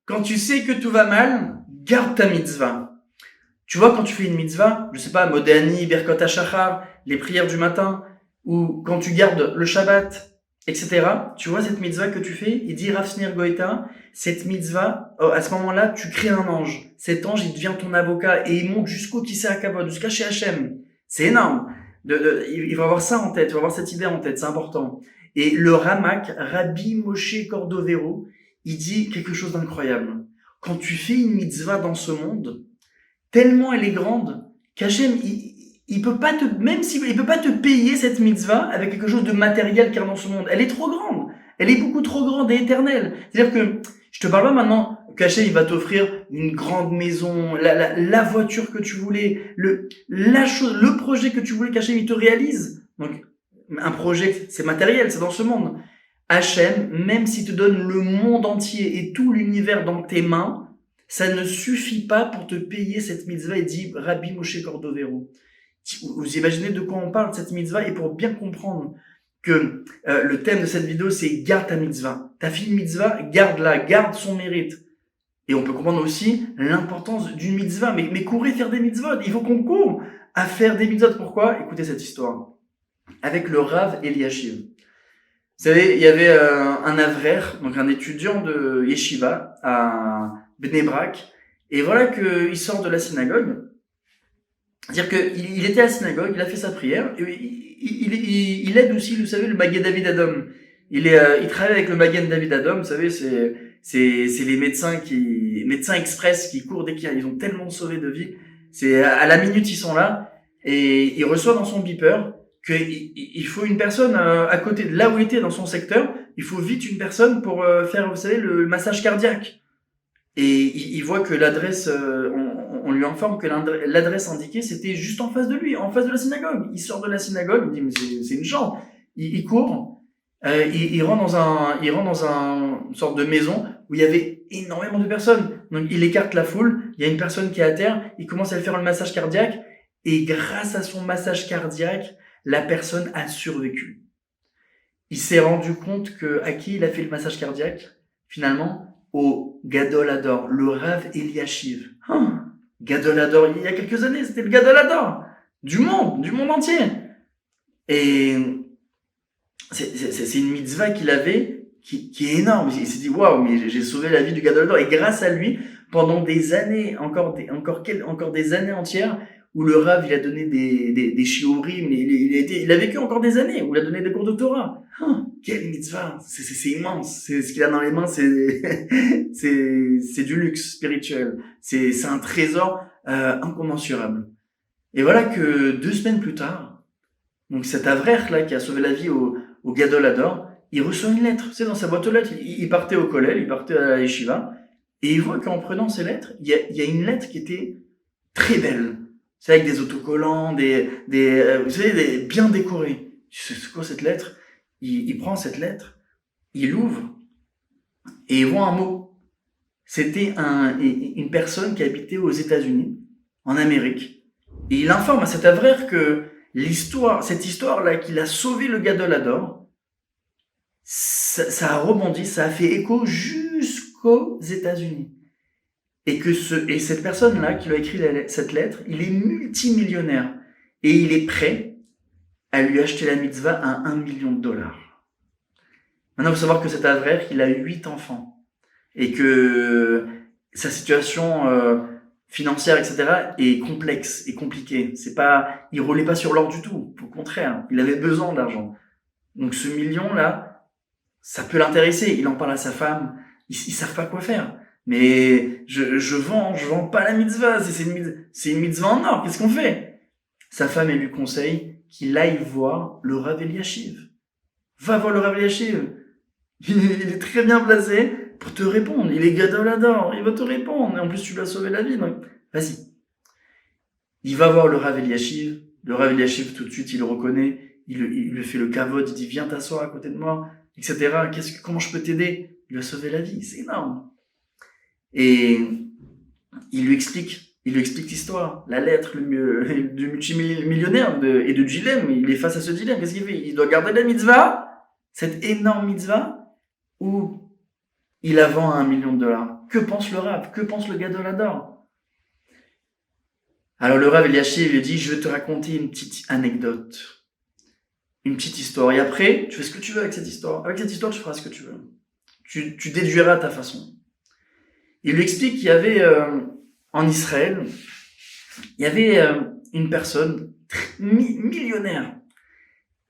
Quand tu sais que tout va mal, garde ta mitzvah. Tu vois, quand tu fais une mitzvah, je sais pas, Modéani, Birkot HaShachar, les prières du matin, ou quand tu gardes le Shabbat, etc. Tu vois cette mitzvah que tu fais, il dit Rav Snir Goïta, cette mitzvah, à ce moment-là, tu crées un ange. Cet ange, il devient ton avocat et il monte jusqu'au Kisei HaKavod, jusqu'à chez Hachem. C'est énorme. Il va avoir ça en tête, il va avoir cette idée en tête, c'est important. Et le Ramak, Rabbi Moshe Cordovero, il dit quelque chose d'incroyable. Quand tu fais une mitzvah dans ce monde, tellement elle est grande qu'Hachem, il peut pas te, même si, il peut pas te payer cette mitzvah avec quelque chose de matériel car dans ce monde. Elle est trop grande. Elle est beaucoup trop grande et éternelle. C'est-à-dire que, je te parle pas maintenant qu'Hachem, il va t'offrir une grande maison, la voiture que tu voulais, le projet que tu voulais qu'Hachem, il te réalise. Donc, un projet, c'est matériel, c'est dans ce monde. Hachem, même s'il te donne le monde entier et tout l'univers dans tes mains, ça ne suffit pas pour te payer cette mitzvah, et dit Rabbi Moshe Cordovero. Vous imaginez de quoi on parle, cette mitzvah, et pour bien comprendre que le thème de cette vidéo, c'est garde ta mitzvah. T'as fait une mitzvah, garde-la, garde son mérite. Et on peut comprendre aussi l'importance d'une mitzvah. Mais courez faire des mitzvot. Il faut qu'on court à faire des mitzvot. Pourquoi? Écoutez cette histoire. Avec le Rav Eliashiv. Vous savez, il y avait un avrer, donc un étudiant de Yeshiva à Bnei Brak, et voilà qu'il sort de la synagogue. C'est-à-dire qu'il était à la synagogue, il a fait sa prière, et il aide aussi, vous savez, le Magen David Adom. Il travaille avec le Magen David Adom, vous savez, c'est les médecins express qui courent dès ils ont tellement sauvé de vies. C'est à la minute ils sont là, et il reçoit dans son beeper qu'il faut une personne à côté de là où il était dans son secteur, il faut vite une personne pour faire, vous savez, le massage cardiaque. Et il voit que l'adresse, on lui informe que l'adresse indiquée, c'était juste en face de lui, en face de la synagogue. Il sort de la synagogue, il dit, mais c'est une chambre. Il court, il rentre dans une sorte de maison où il y avait énormément de personnes. Donc il écarte la foule, il y a une personne qui est à terre, il commence à lui faire le massage cardiaque, et grâce à son massage cardiaque, la personne a survécu. Il s'est rendu compte à qui il a fait le massage cardiaque, finalement, au Gadol Hador, le Rav Eliashiv. Gadol Hador, il y a quelques années, c'était le Gadol Hador du monde entier. Et c'est une mitzvah qu'il avait qui est énorme. Il s'est dit waouh, mais j'ai sauvé la vie du Gadol Hador, et grâce à lui, pendant des années, encore des années entières, où le Rav, il a donné des shiurim, il a vécu encore des années, où il a donné des cours de Torah. Quelle mitzvah! C'est immense. C'est ce qu'il a dans les mains, c'est du luxe spirituel. C'est un trésor, incommensurable. Et voilà que 2 semaines plus tard, donc cet avraire là, qui a sauvé la vie au Gadol Hador, il reçoit une lettre. C'est dans sa boîte aux lettres. Il partait au kollel, il partait à la yeshiva, et il voit qu'en prenant ces lettres, il y a une lettre qui était très belle. C'est avec des autocollants, vous savez, bien décorés. C'est quoi cette lettre? Il prend cette lettre, il l'ouvre, et il voit un mot. C'était une personne qui habitait aux États-Unis, en Amérique. Et il informe à cet avraire que cette histoire-là, qu'il a sauvé le Gadol Hador, ça a rebondi, ça a fait écho jusqu'aux États-Unis. Et cette personne-là qui lui a écrit cette lettre, il est multimillionnaire. Et il est prêt à lui acheter la mitzvah à $1 million. Maintenant, il faut savoir que cet avraire, il a 8 enfants. Et que sa situation financière, etc., est complexe et compliquée. Il roulait pas sur l'or du tout. Au contraire, il avait besoin d'argent. Donc ce million-là, ça peut l'intéresser. Il en parle à sa femme. Ils savent pas quoi faire. Mais je vends pas la mitzvah, c'est une mitzvah en or, qu'est-ce qu'on fait? Sa femme, elle lui conseille qu'il aille voir le Rav Eliashiv. Va voir le Rav Eliashiv. Il est très bien placé pour te répondre. Il est Gadol Hador, il va te répondre. Et en plus, tu lui as sauvé la vie, donc vas-y. Il va voir le Rav Eliashiv. Le Rav Eliashiv, tout de suite, il le reconnaît. Il lui fait le kavod, il dit, viens t'asseoir à côté de moi, etc. Comment je peux t'aider? Il lui a sauvé la vie, c'est énorme. Et il lui explique l'histoire, la lettre du multimillionnaire et de dilemme. Il est face à ce dilemme. Qu'est-ce qu'il fait? Il doit garder la mitzvah, cette énorme mitzvah, ou il la vend à $1 million. Que pense le Rav? Que pense le Gadolador? Alors le Rav Eliashiv lui dit, je vais te raconter une petite anecdote, une petite histoire. Et après, tu fais ce que tu veux avec cette histoire. Avec cette histoire, tu feras ce que tu veux. Tu déduiras à ta façon. Il lui explique qu'il y avait en Israël, il y avait une personne millionnaire.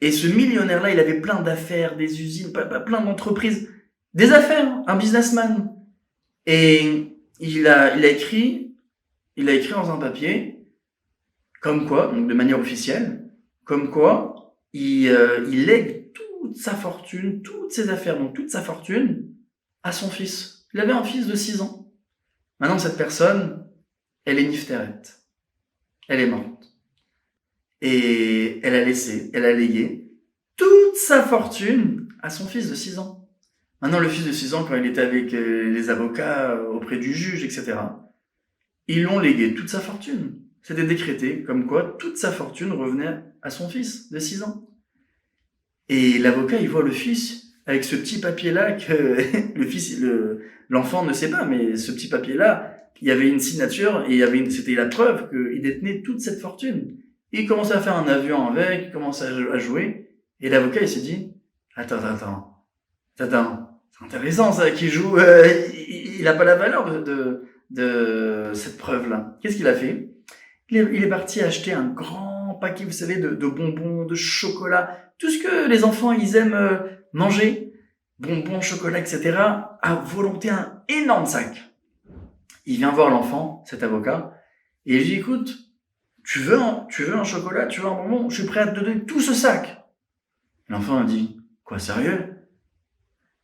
Et ce millionnaire-là, il avait plein d'affaires, des usines, plein d'entreprises, des affaires, un businessman. Et il a écrit dans un papier, comme quoi, donc de manière officielle, comme quoi il lègue toute sa fortune, toutes ses affaires, donc toute sa fortune, à son fils. Il avait un fils de 6 ans. Maintenant, cette personne, elle est Nifteret. Elle est morte. Et elle a légué toute sa fortune à son fils de 6 ans. Maintenant, le fils de 6 ans, quand il était avec les avocats auprès du juge, etc., ils l'ont légué toute sa fortune. C'était décrété comme quoi toute sa fortune revenait à son fils de 6 ans. Et l'avocat, il voit le fils avec ce petit papier-là que l'enfant ne sait pas, mais ce petit papier-là, il y avait une signature et c'était la preuve qu'il détenait toute cette fortune. Et il commençait à faire un avion avec, il commençait à jouer. Et l'avocat, il s'est dit, attends, c'est intéressant ça, qu'il joue, il a pas la valeur de cette preuve-là. Qu'est-ce qu'il a fait? Il est parti acheter un grand paquet, vous savez, de bonbons, de chocolat, tout ce que les enfants, ils aiment manger, bonbons, chocolat, etc., à volonté, un énorme sac. Il vient voir l'enfant, cet avocat, et il lui dit, écoute, tu veux un chocolat, tu veux un bonbon, je suis prêt à te donner tout ce sac. L'enfant a dit, quoi, sérieux?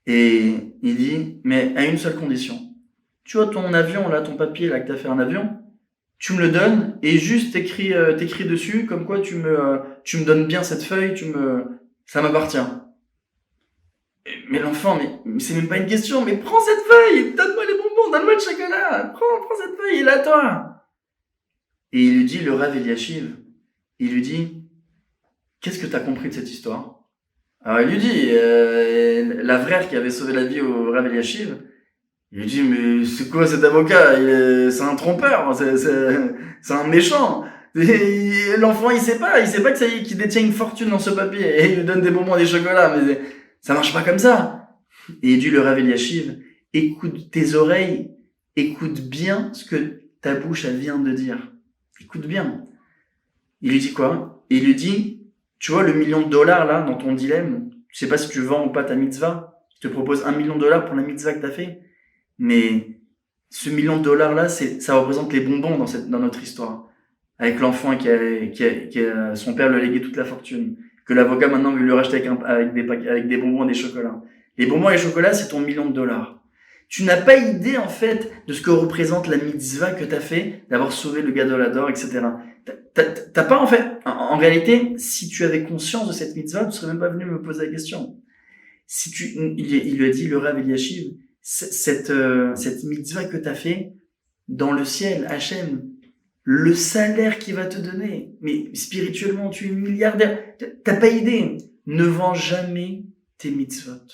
Et il dit, mais à une seule condition. Tu vois ton avion, là, ton papier, là, que t'as fait un avion, tu me le donnes, et juste t'écris dessus, comme quoi tu me donnes bien cette feuille, ça m'appartient. Mais l'enfant, mais c'est même pas une question, mais prends cette feuille, donne-moi les bonbons, donne-moi le chocolat, prends cette feuille, il est à toi. Et il lui dit, le Rav Eliashiv, il lui dit, qu'est-ce que t'as compris de cette histoire? Alors il lui dit, la vraie qui avait sauvé la vie au Rav Eliashiv, il lui dit, mais c'est quoi cet avocat? C'est un trompeur, c'est un méchant. Et l'enfant, il sait pas que ça y est, qu'il détient une fortune dans ce papier, et il lui donne des bonbons et des chocolats, mais ça marche pas comme ça. Et il dit, le Rav Eliashiv, écoute tes oreilles, écoute bien ce que ta bouche, elle vient de dire. Écoute bien. Il lui dit quoi? Il lui dit, tu vois le $1 million là, dans ton dilemme, je sais pas si tu vends ou pas ta mitzvah, je te propose $1 million pour la mitzvah que t'as fait, mais ce $1 million là, ça représente les bonbons dans notre histoire. Avec l'enfant qui a son père lui a légué toute la fortune, que l'avocat maintenant veut le racheter avec des bonbons et des chocolats. Les bonbons et les chocolats, c'est ton $1 million. Tu n'as pas idée, en fait, de ce que représente la mitzvah que t'as fait, d'avoir sauvé le Gadolador, etc. T'as pas, en fait, en réalité, si tu avais conscience de cette mitzvah, tu serais même pas venu me poser la question. Il lui a dit, le Rav Eliashiv, cette mitzvah que t'as fait, dans le ciel, Hachem, le salaire qu'il va te donner, mais spirituellement, tu es milliardaire, t'as pas idée. Ne vends jamais tes mitzvot.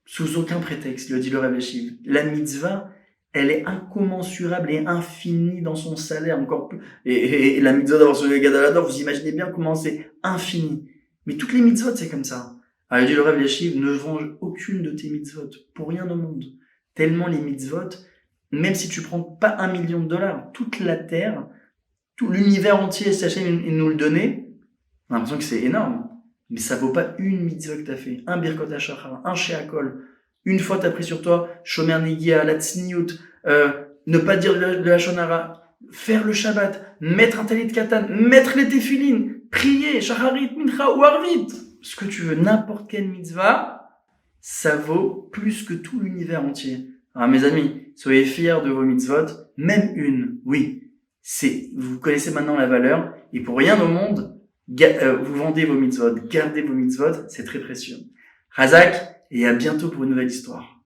Sous aucun prétexte, lui a dit le Rav Eliashiv. La mitzvah, elle est incommensurable et infinie dans son salaire, encore plus. Et la mitzvah d'avoir sauvé le Gadolador, vous imaginez bien comment c'est infini. Mais toutes les mitzvot, c'est comme ça. Alors, il dit le Rav Eliashiv, ne vends aucune de tes mitzvot, pour rien au monde. Tellement les mitzvot, même si tu prends pas $1 million, toute la terre, tout l'univers entier, Hachem il nous le donnait, on a l'impression que c'est énorme. Mais ça vaut pas une mitzvah que t'as fait, un Birkot HaShachar, un Sheakol. Une fois t'as pris sur toi, Shomer Negia, la Tzniut, ne pas dire de la Shonara, faire le Shabbat, mettre un talit katan, mettre les téphilines, prier, Shacharit, Mincha ou Arvit, ce que tu veux, n'importe quelle mitzvah, ça vaut plus que tout l'univers entier. Alors mes amis, soyez fiers de vos mitzvot, même une, oui. Vous connaissez maintenant la valeur, et pour rien au monde, vous vendez vos mitzvot, gardez vos mitzvot, c'est très précieux. Razak, et à bientôt pour une nouvelle histoire.